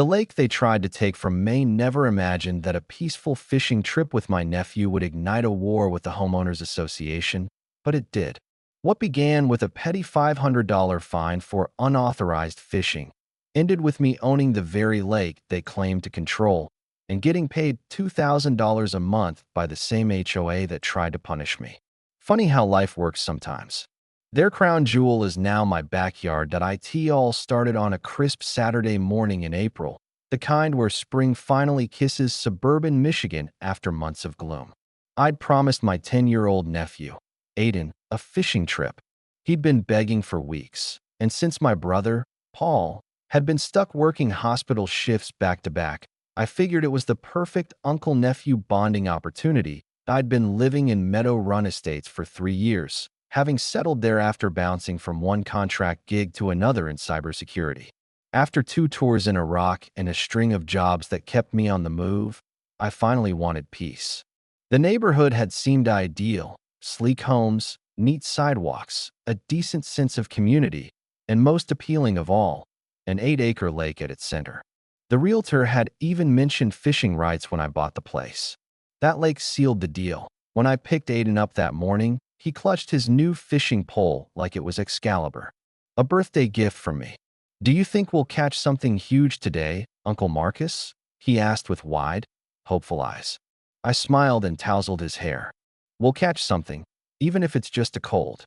The lake they tried to take from Maine never imagined that a peaceful fishing trip with my nephew would ignite a war with the homeowners association, but it did. What began with a petty $500 fine for unauthorized fishing ended with me owning the very lake they claimed to control and getting paid $2,000 a month by the same HOA that tried to punish me. Funny how life works sometimes. Their crown jewel is now my backyard. It all started on a crisp Saturday morning in April, the kind where spring finally kisses suburban Michigan after months of gloom. I'd promised my 10-year-old nephew, Aiden, a fishing trip. He'd been begging for weeks, and since my brother, Paul, had been stuck working hospital shifts back to back, I figured it was the perfect uncle-nephew bonding opportunity. I'd been living in Meadow Run Estates for 3 years, having settled there after bouncing from one contract gig to another in cybersecurity. After 2 tours in Iraq and a string of jobs that kept me on the move, I finally wanted peace. The neighborhood had seemed ideal: sleek homes, neat sidewalks, a decent sense of community, and most appealing of all, an 8-acre lake at its center. The realtor had even mentioned fishing rights when I bought the place. That lake sealed the deal. When I picked Aiden up that morning, he clutched his new fishing pole like it was Excalibur. A birthday gift from me. "Do you think we'll catch something huge today, Uncle Marcus?" he asked with wide, hopeful eyes. I smiled and tousled his hair. "We'll catch something, even if it's just a cold."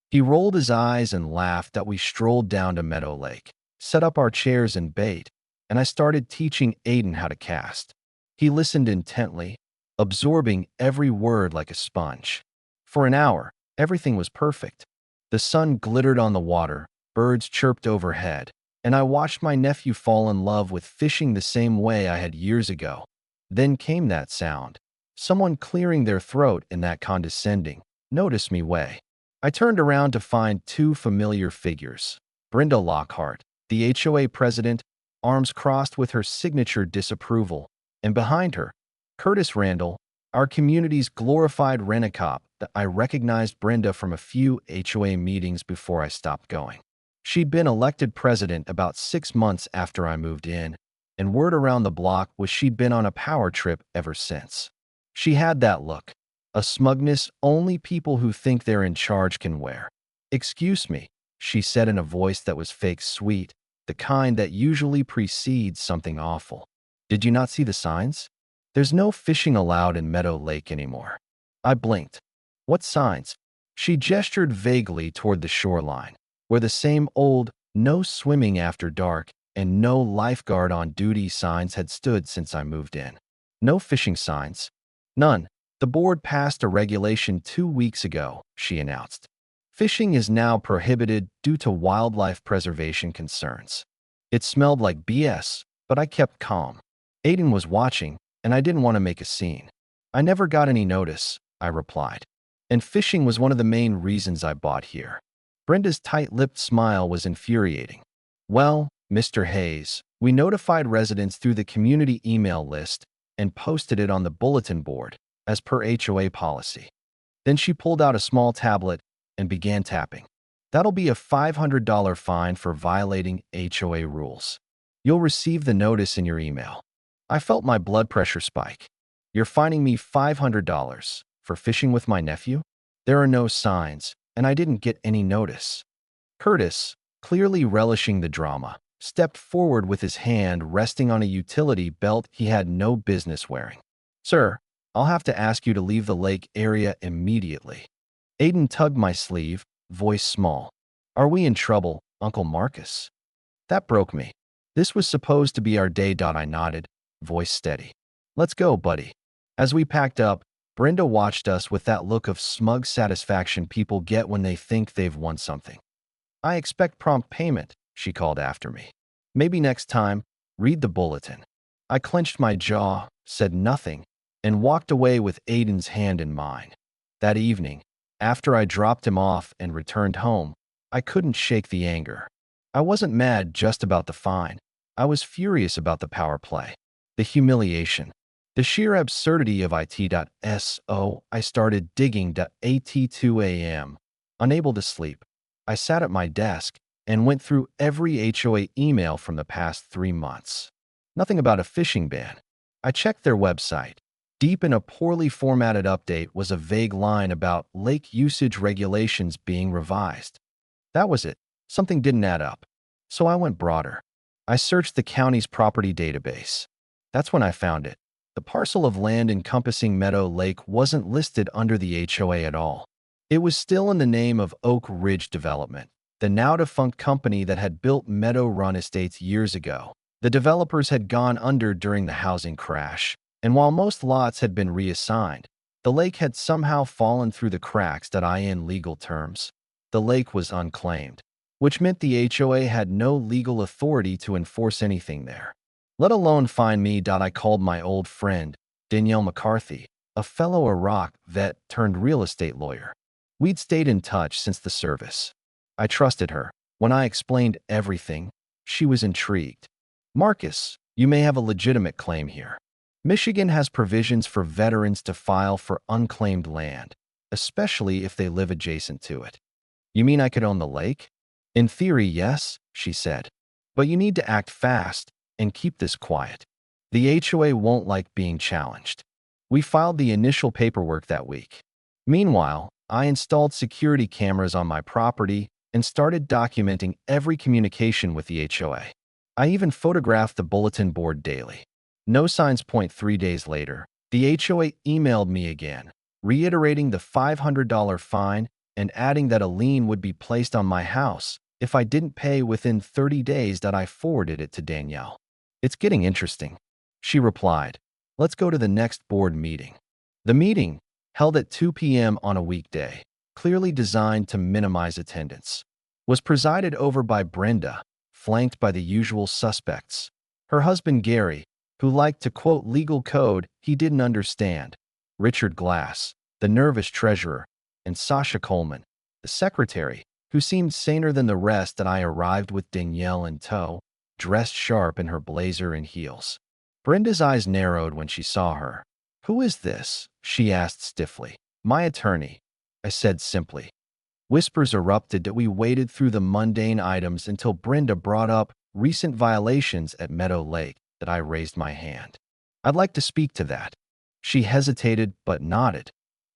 He rolled his eyes and laughed. We strolled down to Meadow Lake, set up our chairs and bait, and I started teaching Aiden how to cast. He listened intently, absorbing every word like a sponge. For an hour, everything was perfect. The sun glittered on the water, birds chirped overhead, and I watched my nephew fall in love with fishing the same way I had years ago. Then came that sound, someone clearing their throat in that condescending, "Notice me" way. I turned around to find 2 familiar figures: Brenda Lockhart, the HOA president, arms crossed with her signature disapproval, and behind her, Curtis Randall, our community's glorified rent-a-cop. I recognized Brenda from a few HOA meetings before I stopped going. She'd been elected president about 6 months after I moved in, and word around the block was she'd been on a power trip ever since. She had that look, a smugness only people who think they're in charge can wear. "Excuse me," she said in a voice that was fake sweet, the kind that usually precedes something awful. "Did you not see the signs? There's no fishing allowed in Meadow Lake anymore." I blinked. "What signs?" She gestured vaguely toward the shoreline, where the same old "no swimming after dark" and "no lifeguard on duty" signs had stood since I moved in. "No fishing signs. None. The board passed a regulation 2 weeks ago," she announced. "Fishing is now prohibited due to wildlife preservation concerns." It smelled like BS, but I kept calm. Aiden was watching, and I didn't want to make a scene. "I never got any notice," I replied. "And fishing was one of the main reasons I bought here." Brenda's tight-lipped smile was infuriating. "Well, Mr. Hayes, we notified residents through the community email list and posted it on the bulletin board, as per HOA policy." Then she pulled out a small tablet and began tapping. "That'll be a $500 fine for violating HOA rules. You'll receive the notice in your email." I felt my blood pressure spike. "You're fining me $500 for fishing with my nephew?" "There are no signs, and I didn't get any notice." Curtis, clearly relishing the drama, stepped forward with his hand resting on a utility belt he had no business wearing. "Sir, I'll have to ask you to leave the lake area immediately." Aiden tugged my sleeve, voice small. "Are we in trouble, Uncle Marcus?" That broke me. This was supposed to be our day. I nodded, voice steady. "Let's go, buddy." As we packed up, Brenda watched us with that look of smug satisfaction people get when they think they've won something. "I expect prompt payment," she called after me. "Maybe next time, read the bulletin." I clenched my jaw, said nothing, and walked away with Aiden's hand in mine. That evening, after I dropped him off and returned home, I couldn't shake the anger. I wasn't mad just about the fine. I was furious about the power play, the humiliation, the sheer absurdity of it. I started digging at 2 a.m. Unable to sleep, I sat at my desk and went through every HOA email from the past 3 months. Nothing about a fishing ban. I checked their website. Deep in a poorly formatted update was a vague line about lake usage regulations being revised. That was it. Something didn't add up. So I went broader. I searched the county's property database. That's when I found it. The parcel of land encompassing Meadow Lake wasn't listed under the HOA at all. It was still in the name of Oak Ridge Development, the now-defunct company that had built Meadow Run Estates years ago. The developers had gone under during the housing crash, and while most lots had been reassigned, the lake had somehow fallen through the cracks that in legal terms. The lake was unclaimed, which meant the HOA had no legal authority to enforce anything there, let alone fine me. I called my old friend, Danielle McCarthy, a fellow Iraq vet turned real estate lawyer. We'd stayed in touch since the service. I trusted her. When I explained everything, she was intrigued. Marcus, you may have a legitimate claim here. Michigan has provisions for veterans to file for unclaimed land, especially if they live adjacent to it. You mean I could own the lake? In theory, yes, she said. But you need to act fast and keep this quiet. The HOA won't like being challenged. We filed the initial paperwork that week. Meanwhile, I installed security cameras on my property and started documenting every communication with the HOA. I even photographed the bulletin board daily. No signs. 3 days later, the HOA emailed me again, reiterating the $500 fine and adding that a lien would be placed on my house if I didn't pay within 30 days. I forwarded it to Danielle. It's getting interesting, she replied. Let's go to the next board meeting. The meeting, held at 2 p.m. on a weekday, clearly designed to minimize attendance, was presided over by Brenda, flanked by the usual suspects. Her husband Gary, who liked to quote legal code he didn't understand, Richard Glass, the nervous treasurer, and Sasha Coleman, the secretary, who seemed saner than the rest. That I arrived with Danielle in tow, dressed sharp in her blazer and heels. Brenda's eyes narrowed when she saw her. "Who is this?" she asked stiffly. "My attorney," I said simply. Whispers erupted that we waded through the mundane items until Brenda brought up recent violations at Meadow Lake. That I raised my hand. "I'd like to speak to that." She hesitated but nodded.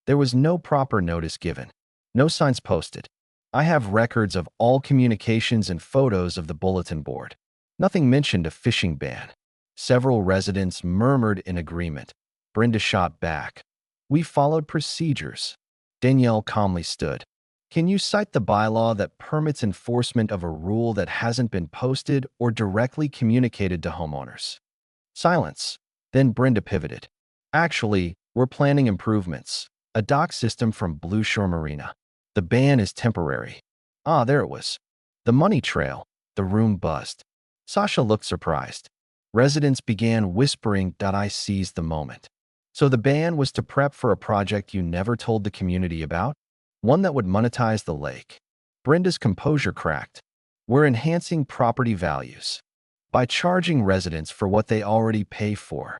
There was no proper notice given. No signs posted. I have records of all communications and photos of the bulletin board. Nothing mentioned a fishing ban. Several residents murmured in agreement. Brenda shot back. "We followed procedures." Danielle calmly stood. "Can you cite the bylaw that permits enforcement of a rule that hasn't been posted or directly communicated to homeowners?" Silence. Then Brenda pivoted. "Actually, we're planning improvements. A dock system from Blue Shore Marina. The ban is temporary." Ah, there it was. The money trail. The room buzzed. Sasha looked surprised. Residents began whispering. I seized the moment. "So the ban was to prep for a project you never told the community about? One that would monetize the lake." Brenda's composure cracked. "We're enhancing property values by charging residents for what they already pay for."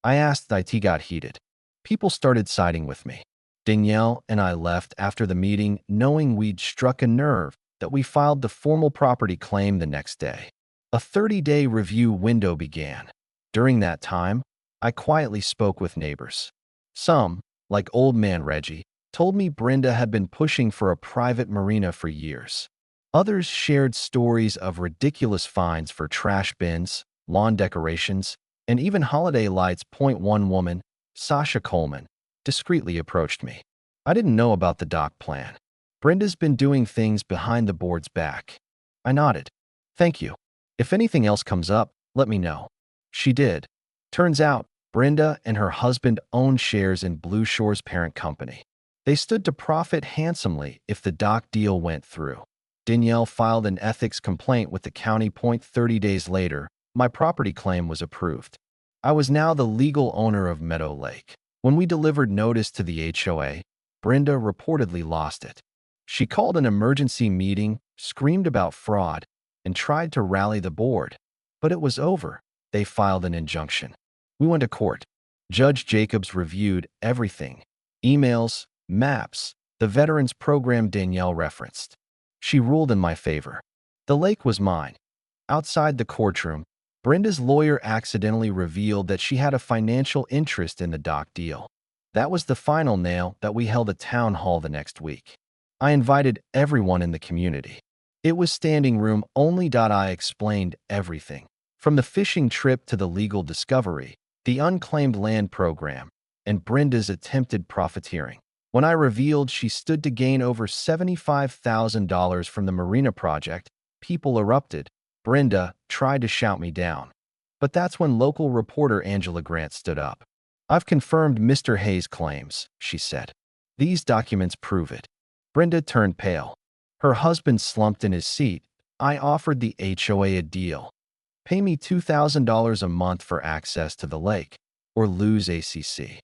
I asked. It got heated. People started siding with me. Danielle and I left after the meeting knowing we'd struck a nerve. That we filed the formal property claim the next day. A 30-day review window began. During that time, I quietly spoke with neighbors. Some, like old man Reggie, told me Brenda had been pushing for a private marina for years. Others shared stories of ridiculous fines for trash bins, lawn decorations, and even holiday lights. One woman, Sasha Coleman, discreetly approached me. "I didn't know about the dock plan. Brenda's been doing things behind the board's back." I nodded. "Thank you. If anything else comes up, let me know." She did. Turns out, Brenda and her husband owned shares in Blue Shore's parent company. They stood to profit handsomely if the dock deal went through. Danielle filed an ethics complaint with the county. 30 days later, my property claim was approved. I was now the legal owner of Meadow Lake. When we delivered notice to the HOA, Brenda reportedly lost it. She called an emergency meeting, screamed about fraud, and tried to rally the board. But it was over. They filed an injunction. We went to court. Judge Jacobs reviewed everything. Emails, maps, the veterans program Danielle referenced. She ruled in my favor. The lake was mine. Outside the courtroom, Brenda's lawyer accidentally revealed that she had a financial interest in the dock deal. That was the final nail that we held a town hall the next week. I invited everyone in the community. It was standing room only. I explained everything, from the fishing trip to the legal discovery, the unclaimed land program, and Brenda's attempted profiteering. When I revealed she stood to gain over $75,000 from the marina project, people erupted. Brenda tried to shout me down. But that's when local reporter Angela Grant stood up. "I've confirmed Mr. Hayes' claims," she said. "These documents prove it." Brenda turned pale. Her husband slumped in his seat. I offered the HOA a deal. "Pay me $2,000 a month for access to the lake, or lose ACC."